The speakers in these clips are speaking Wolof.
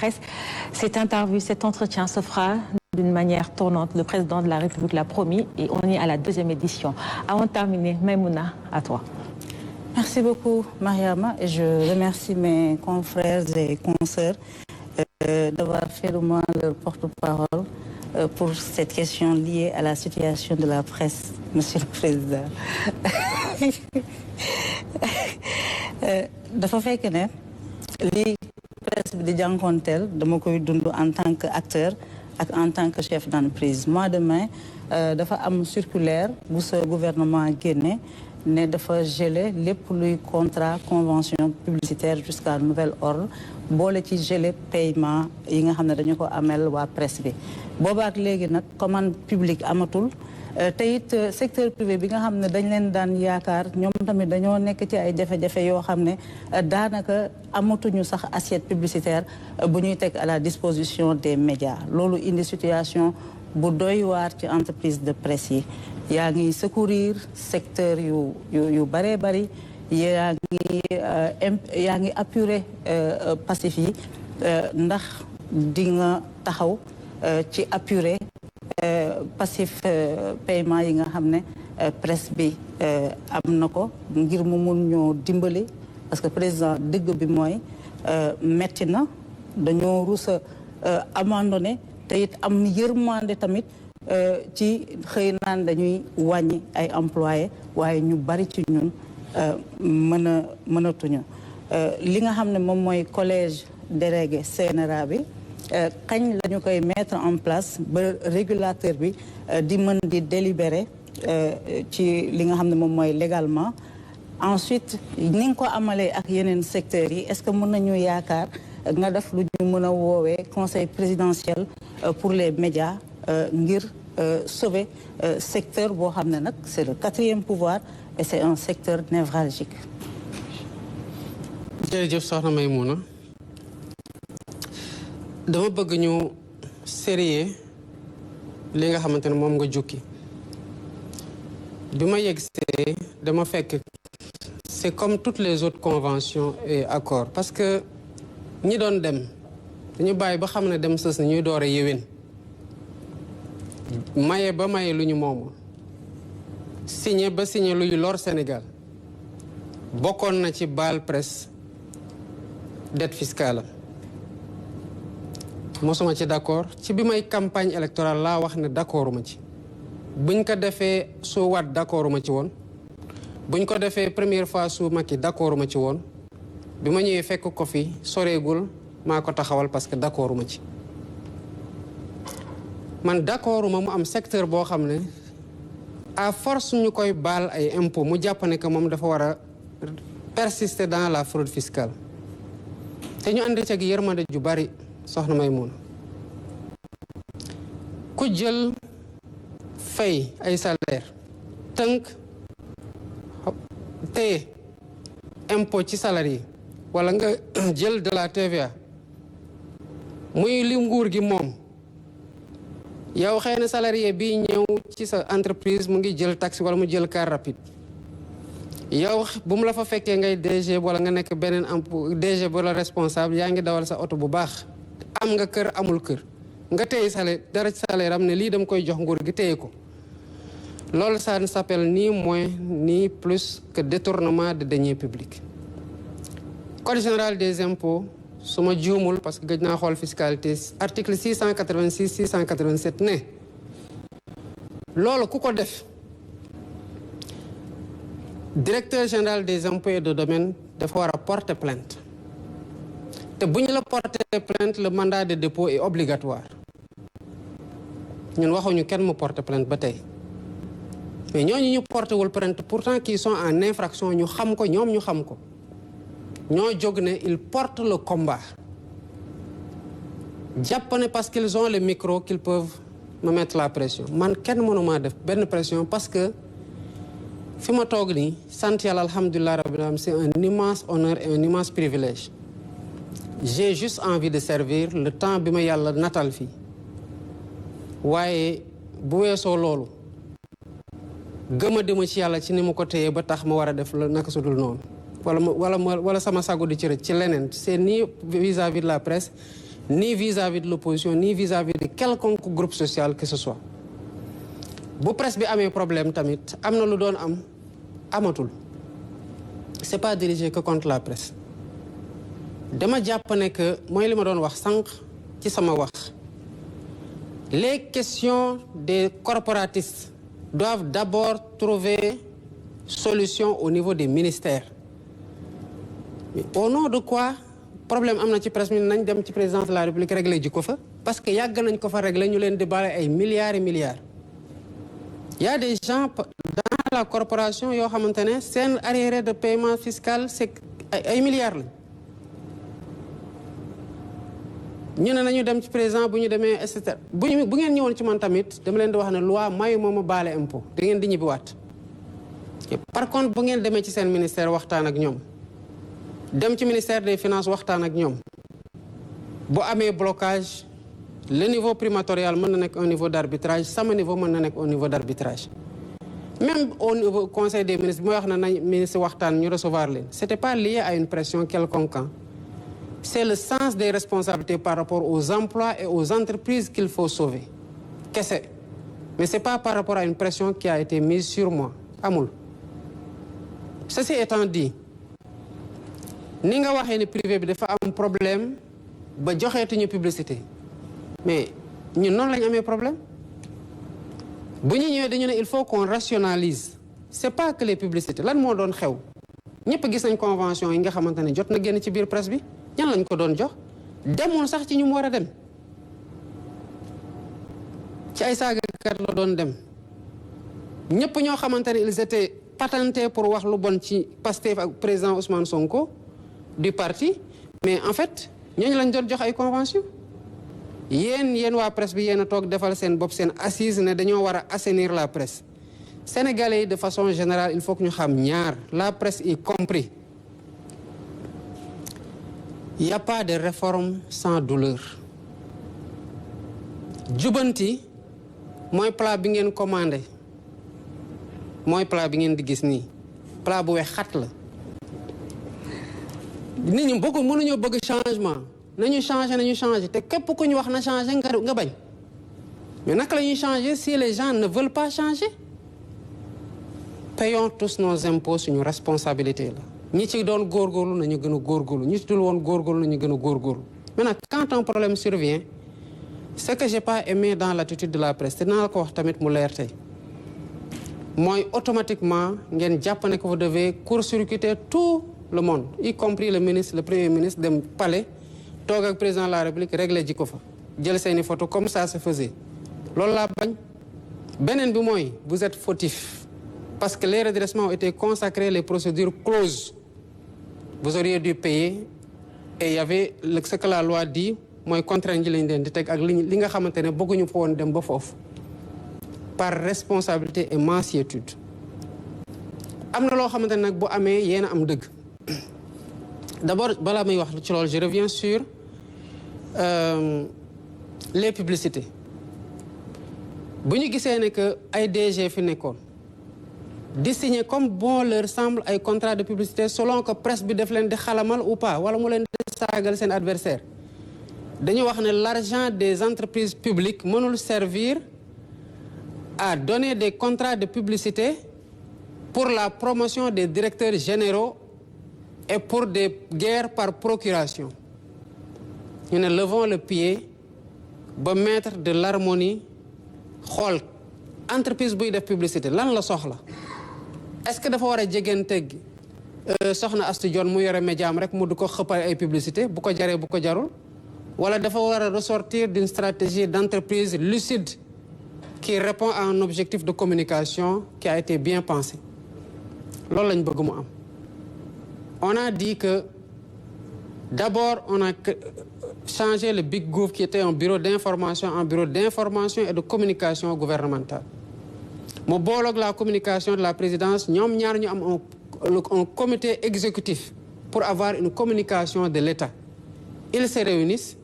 presse. Cette interview, cet entretien se fera d'une manière tournante. Le président de la République l'a promis et on est à la 2e édition. Avant de terminer, Maïmouna, à toi. Merci beaucoup, Mariama, et je remercie mes confrères et consoeurs d'avoir fait de moi leur porte-parole pour cette question liée à la situation de la presse, Monsieur le Président. dafa fekk ne li presse bi di jànkonteel dama koy dund en tant qu'acteur ak en tant que chef d'entreprise. Mois de mai dafa am circulaire bu sa gouvernement génne ne dafa gelé lépp luy contrat convention publicitaire jusqu'à nouvel ordre boole ci gelé paiement yi nga xam ne dañu ko amel waa presse bi. Boobaak léegi nag commande publique amatul te it secteur privé bi nga xam ne dañ leen daan yaakaar ñoom tamit dañoo nekk ci ay jafe-jafe yoo xam ne daanaka amatuñu sax assiette publicitaire bu ñuy teg à la disposition des médias. Loolu indi situation bu doy waar ci entreprise de presse yi. yaa ngi secourir secteur yu bëree bëri yaa ngi apurer passif yi ndax di nga taxaw ci apurer passif paiement yi nga xam ne presse bi am na ko ngir mu mun ñoo dimbali parce que président dëgg bi mooy metti na dañoo rusa abandonné te it am yërmande tamit ci xëy naan dañuy wàññi ay employés waaye ñu bari ci ñun mënatuñu li nga xam ne moom mooy collège délégué CNRA bi kañ la ñu koy mettre en place ba régulateur bi di mën di délibérer ci li nga xam ne moom mooy légalement. Ensuite ni nga ko amalee ak yeneen secteurs yi est-ce que mën nañu yaakaar nga def lu ñu mën a woowee conseil présidentiel pour les médias ngir sauver secteur boo xam ne nag c'est le 4e pouvoir et c'est un secteur névralgique. jërëjëf soxna Maïmouna dama bëgg ñu sérieux li nga xamante ne moom nga jukki bi ma yegsee dama fekk c'est comme toutes les autres conventions et accords parce que ñi doon dem dañu bàyyi ba xam ne dem sës na ñuy door a yéwén maye ba maye lu ñu moomul signé ba signé luy lor Sénégal bokkoon na ci baal presse dette fiscale mosuma ci d'accord ci bi may campagne électorale laa wax ne d'accorduma ci buñ ko defee su Wade d'accorduma ci woon buñ ko defee première fois su Macky d'accorduma ci woon bi ma ñëwee fekk ko fi soreegul maa ko taxawal parce que d'accorduma ci man d'accorduma mu am secteur boo xam ne à force ñu koy baal ay impôts mu jàpp ne que moom dafa war a persister dans la fraude fiscale te ñu ànd ci ak yërmande ju bari soxna Maïmouna ku jël fay ay salaire tënk téye impôt ci salaire yi wala nga jël de la TVA muy li nguur gi moom yow xëy na salarié bi ñëw ci sa entreprise mu ngi jël taxi wala mu jël car rapide yow bu mu la fa fekkee ngay DG wala nga nekk beneen DG wala responsable yaa ngi dawal sa oto bu baax am nga kër amul kër nga téye salaire dara ci salaire am ne lii dama koy jox nguur gi téye ko loolu ça ne s'appelle ni moins ni plus que détournement de deniers publics. Code général des impôts su ma juumul parce que gëj naa xool fiscalité article 686 687 ne loolu ku ko def directeur général des impôts et de domaine dafa war a porter plainte te bu ñu la porter plainte le mandat de dépôt est obligatoire ñun waxuñu kenn mu porter plainte ba tey mais ñooñu ñu porté wul plainte pourtant qui sont en infraction ñu xam ko ñoom ñu xam ko ñoo jóg ne ils portent le combat jàpp ne parce qu'ils ont le micro qu'ils peuvent me mettre la pression man kenn mënuma def benn pression parce que fi ma toog nii sant yàlla alhamdulilah rabbil alamin c'est un immense honneur et un immense privilège j'ai juste envie de servir le temps bi ma yàlla natal fii waaye bu weesoo loolu gëma dima ci yàlla ci ni mu ko téye ba tax ma war a def la naka sudul noonu wala sama sago di ci rëcc ci leneen c'est ni vis-à-vis de la presse ni vis-à-vis de l'opposition, ni vis-à-vis de quelconque groupe social que ce soit. Bu presse bi amee problème tamit am na lu doon am amatul. C'est pas dirigé que contre la presse. Dama jàpp ne que mooy li ma doon wax sànq ci sama wax. Les questions des corporatistes doivent d'abord trouver solution au niveau des ministères. Mais au nom de quoi problème am na ci presse mi nañ dem ci présidence de la République régler ji ko fa parce que yàgg nañ ko fa régler ñu leen di bale ay milliards et milliards. Il y a des gens dans la corporation yoo xamante ne seen arriéré de paiement fiscal c'est ay milliards la ñu ne nañu dem ci président bu ñu demee et cetera bu ngeen ñëwoon ci man tamit dama leen di wax ne loi mayu moo ma baale impôt da ngeen di ñibbiwaat. Par contre bu ngeen demee ci seen ministère waxtaan ak ñoom dem ci ministère des finances waxtaan ak ñoom bu amee blocage le niveau primatorial mën na nekk un niveau d'arbitrage sama niveau mën na nekk un niveau d'arbitrage. Même au niveau conseil des ministres bi mooy wax na nañ ministre waxtaan ñu recevoir leen c'était pas lié à une pression quelconque. C'est le sens des responsabilités par rapport aux emplois et aux entreprises qu'il faut sauver. Kese. Mais c'est pas par rapport à une pression qui a été mise sur moi. Amul. Ceci étant dit, ni nga waxee ne privé bi dafa am problème ba joxeetuñu publicité. Mais ñun noonu lañu amee problème. Bu ñu ñëwee dañu ne il faut qu'on rationalise. C'est pas que les publicités. Lan moo doon xew. Ñëpp gis nañ convention yi nga xamante ne jot na génn ci biir presse bi. ñan lañ ko doon jox demoon sax ci ñu mu war a dem ci ay saagakat la doon dem ñëpp ñoo xamante ne ils étaient patentés pour wax lu bon ci Pastef ak président Ousmane Sonko du parti mais en fait ñooñu lañ doon jox ay convention yéen waa presse bi yéen a toog defal seen bopp seen assise ne dañoo war a assainir la presse sénégalais yi de façon générale il faut que ñu xam ñaar la presse y compris. Il n'y a pas de réforme sans douleur. Jubanti mooy plat bi ngeen commandé mooy plat bi ngeen di gis nii plat bu weex xat la. nit ñi mënuñoo bëgg changement nañu changer te képp ku ñu wax na changer nga bañ mais naka la ñuy changer si les gens ne veulent pas changer. Payons tous nos impôts suñu responsabilité la. ñi ci doon góorgóorlu nañu gën a góorgóorlu ñi ci dul woon góorgóorlu nañu gën a góorgóorlu maintenant quand un problème survient ce que j'ai pas aimé dans l'attitude de la presse te naa la ko wax tamit mu leer tey mooy automatiquement ngeen jàpp ne que vous devez court-circuiter tout le monde y compris le ministre le premier ministre dem palais toog ak président de la République régler ji ko fa jël seeni photo comme ça se faisait loolu laa bañ beneen bi mooy vous êtes fautif parce que les redressements ont été consacrés les procédures closes. Vous auriez dû payer et il y avait ce que la loi dit mooy contrainte ji lañ leen di teg ak li nga xamante ne bëgguñu fa woon dem ba foofu par responsabilité et mansuétude. am na loo xamante ne nag bu amee yéen a am dëgg d'abord balaa may wax ci loolu je reviens sur les publicités bu ñu gisee ne que ay DG fi nekkoon. di signer comme bon leur semble ay contrat de publicité selon que presse bi def leen di xalamal ou pas wala mu leen di saagal seen adversaire dañu wax ne l'argent des entreprises publiques mënul servir à donner des contrats de publicité pour la promotion des directeurs généraux et pour des guerres par procuration ñu ne levons le pied ba mettre de l'harmonie xool entreprise buy def publicité lan la soxla est-ce que dafa war a jegeenteeg soxna Astou Dione mu yore médiam rek mu du ko xëppal ay publicité bu ko jaree bu ko jarul wala dafa war a ressortir d'une stratégie d'entreprise lucide qui répond à un objectif de communication qui a été bien pensé loolu lañ bëgg mu am. On a dit que d'abord on a changé le Big Gouv qui était un bureau d'information en bureau d'information et de communication gouvernementale. mu booloog la communication de la présidence ñoom ñaar ñu am un comité exécutif pour avoir une communication de l'État. Ils se réunissent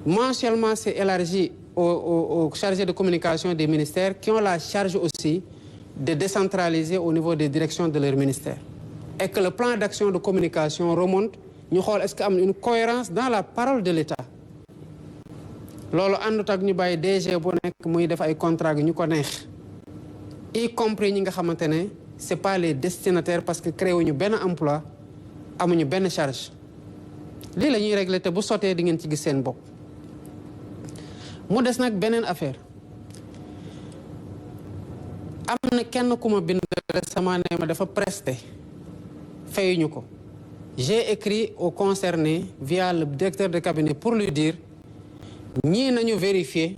mensuellement, c'est élargi aux chargés de communication des ministères qui ont la charge aussi de décentraliser au niveau des directions de leur ministère. Et que le plan d'action de communication remonte ñu xool est-ce que am na une cohérence dans la parole de l'État loolu àndut ak ñu bàyyi DG bu nekk muy def ay contrat gi ñu ko neex y compris ñi nga xamante ne c'est pas les destinataires parce que créé wuñu benn emploi amuñu benn charge lii la ñuy régler te bu sotee di ngeen ci gis seen bopp. mu des nag beneen affaire am na kenn ku ma bind récemment ne ma dafa presté fayuñu ko. J'ai écrit au concerné via le directeur de cabinet pour lui dire ñii nañu vérifier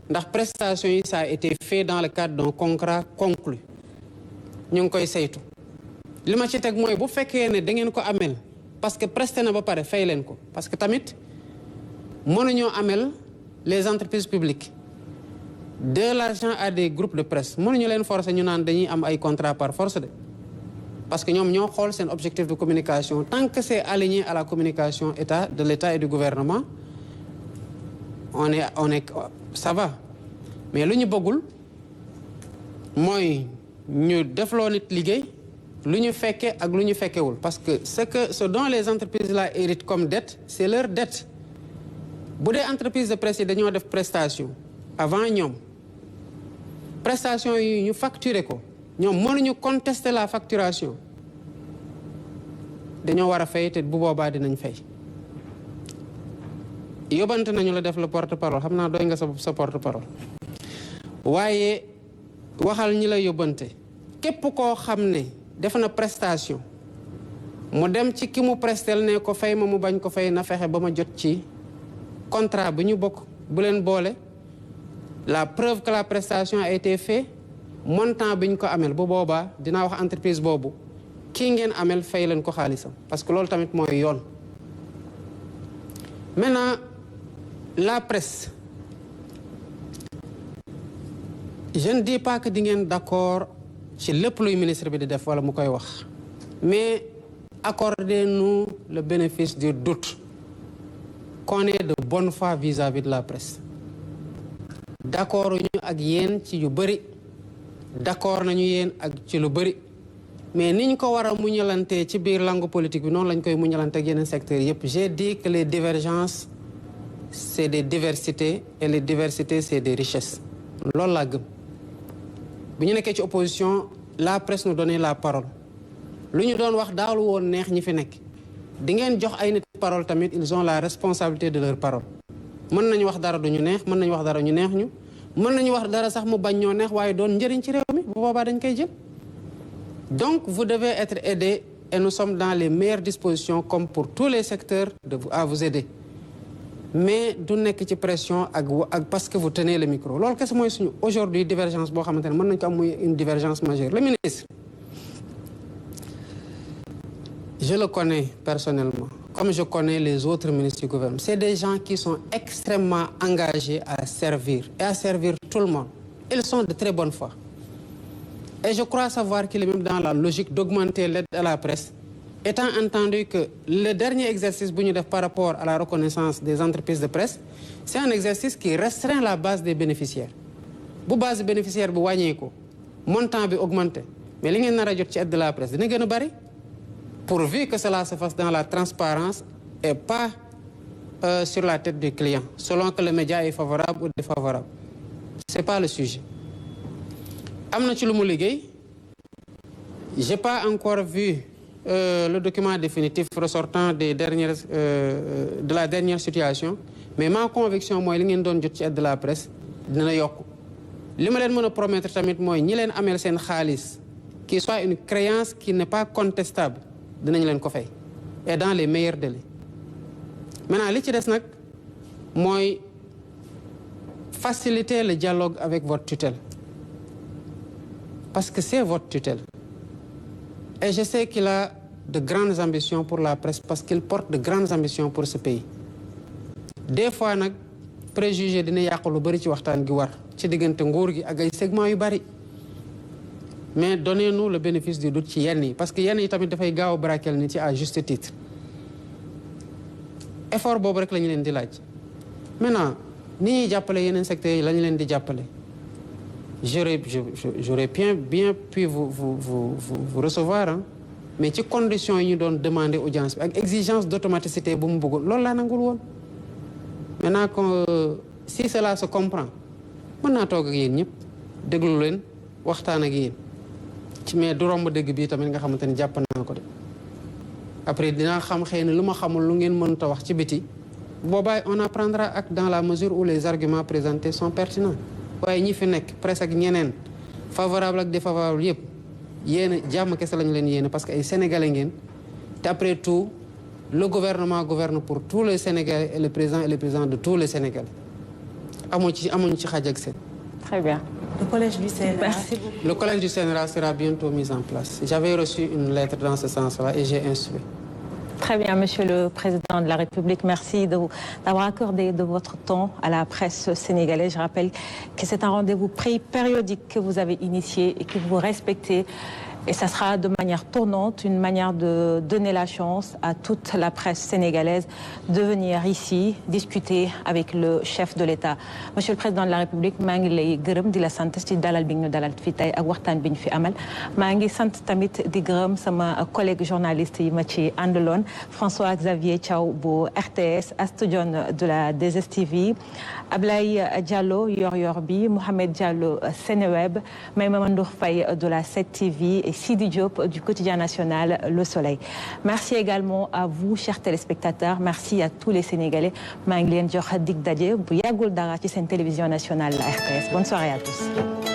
ndax prestation yi ça a été fait dans le cadre d'un contrat conclu ñu ngi koy saytu. li ma ci teg mooy bu fekkee ne da ngeen ko amel parce que presté na ba pare fay leen ko parce que tamit mënuñoo amel les entreprises publiques de l'argent à des groupes de presse mënuñu leen forcer ñu naan dañuy am ay contrat par force de parce que ñoom ñoo xool seen objectif de communication tant que c'est aligné à la communication de l'État et du gouvernement on est ça va mais lu ñu bëggul mooy ñu defloo nit liggéey lu ñu fekke ak lu ñu fekkewul parce que ce dont les entreprises là héritent comme dette c'est leur dette bu dee entreprise de presse yi dañoo def prestation avant ñoom prestation yi ñu facturer ko ñoom mënuñu contester la facturation dañoo war a fay te bu boobaa dinañ fay yóbbante nañu la def la porte-parole xam naa doy nga sa porte-parole waaye waxal ñi la yóbbante képp koo xam ne def na prestation mu dem ci ki mu prestel ne ko fay ma mu bañ ko fay na fexe ba ma jot ci contrat bu ñu bokk bu leen boole la preuve que la prestation a été faite montant bi ñu ko amel bu boobaa dinaa wax entreprise boobu kii ngeen amel fay leen ko xaalisam parce que loolu tamit mooy yoon. Maintenant la presse je ne dis pas que di ngeen d'accord ci lépp luy ministre bi di def wala mu koy wax mais accordez-nous le bénéfice du doute qu'on est de bonne foi vis-à-vis de la presse. D'accord ñu ak yéen ci yu bëri d'accord nañu yéen ak ci lu bëri mais niñ ko war a muñalantee ci biir langue politique bi noonu lañ koy muñalante ak yeneen secteurs yëpp. J'ai dit que les divergences c'est des diversités et les diversités c'est des richesses loolu laa gëm. bu ñu nekkee ci opposition la presse nous donnait la parole lu ñu doon wax daawul woon neex ñi fi nekk di ngeen jox ay nit parole tamit ils ont la responsabilité de leur parole. mën nañu wax dara du ñu neex mën nañu wax dara ñu neex ñu mën nañu wax dara sax mu bañ ñoo neex waaye doon njëriñ ci réew mi bu boobaa dañ koy jël. Donc vous devez être aidés et nous sommes dans les meilleures dispositions comme pour tous les secteurs à vous aider mais du nekk ci pression ak parce que vous tenez le micro loolu kese mooy suñu aujourd'hui divergence boo xamante ne mën nañu ko am muy une divergence majeure. Le ministre je le connais personnellement comme je connais les autres ministres du gouvernement. C'est des gens qui sont extrêmement engagés à servir et à servir tout le monde. Ils sont de très bonne foi. Et je crois savoir qu'il est même dans la logique d'augmenter l'aide à la presse, étant entendu que le dernier exercice bu ñu def par rapport à la reconnaissance des entreprises de presse, c'est un exercice qui restreint la base des bénéficiaires. Bu base bénéficiaire bi wàññeeku montant bi augmenté mais li ngeen nar a jot ci aide de la presse dina gën a bari. Pourvu que cela se fasse dans la transparence et pas sur la tête du client, selon que le média est favorable ou défavorable. C'est pas le sujet. Am na ci lu mu liggéey. J'ai pas encore vu le document définitif ressortant des dernières de la dernière situation, mais ma conviction mooy li ngeen doon jot ci aide de la presse dina yokk. Li ma leen mën a promettre tamit mooy ñi leen ameel seen xaalis qui soit une créance qui n'est pas contestable. dinañ leen ko fay et dans les meilleurs délais. Maintenant li ci des nag mooy faciliter le dialogue avec votre tutelle parce que c'est votre tutelle et je sais qu'il a de grandes ambitions pour la presse parce qu'il porte de grandes ambitions pour ce pays. Des fois nag préjugé dina yàq lu bari ci waxtaan gi war ci diggante nguur gi ak ay segments yu bari. Mais donnez-nous le bénéfice du doute ci yenn yi parce que yenn yi tamit dafay gaaw a braquer nit ci à juste titre effort boobu rek la ñu leen di laaj. Maintenant ni ñuy jàppale yeneen secteurs yi la ñu leen di jàppale j'aurais bien pu vous recevoir hein mais ci conditions yi ñu doon demander audience bi ak exigence d'automaticité bu mu bëggoon loolu laa nangul woon. Maintenant que si cela se comprend mën naa toog ak yéen ñëpp déglu leen waxtaan ak yéen ci mais du romb dégg bii tamit nga xamante ni jàpp naa ko de après dinaa xam xëy na lu ma xamul lu ngeen mënta wax ci biti boobaay on apprendra acte dans la mesure où les arguments présentés sont pertinents waaye ñi fi nekk presque ak ñeneen favorable ak défavorable yëpp yéen jàmm kese lañu leen yéene parce que ay sénégalais ngeen te après tout le gouvernement gouverne pour tous les Sénégalais et le président de tous les Sénégalais amuñu ci xaj ak seen. Très bien. Le collège du CNRA. Merci beaucoup. Le collège du CNRA sera bientôt mis en place. J'avais reçu une lettre dans ce sens-là et j'ai instruit. Très bien, Monsieur le Président de la République. Merci d'avoir accordé de votre temps à la presse sénégalaise. Je rappelle que c'est un rendez-vous périodique que vous avez initié et que vous respectez. Et ça sera de manière tournante, une manière de donner la chance à toute la presse sénégalaise de venir ici discuter avec le chef de l'État. Monsieur le Président de la République, maa ngi lay gërëm di la sant ci dalal bi ñu dalal fi tey ak waxtaan bi ñu fi amal maa ngi sant tamit di gërëm sama collègue journaliste yi ma ci àndaloon François Xavier Thiaw bu RTS, Astou Dione de la 2STV, Ablaye Diallo Yor bi, Mohamed Diallo Seneweb, Maïma Ndour Faye de la 7TV et Sidi Diop du quotidien national Le Soleil. Merci également à vous, chers téléspectateurs. Merci à tous les Sénégalais. maa ngi leen jox dig daje bu yàggul dara ci seen télévision nationale la RTS. Bonne soirée à tous.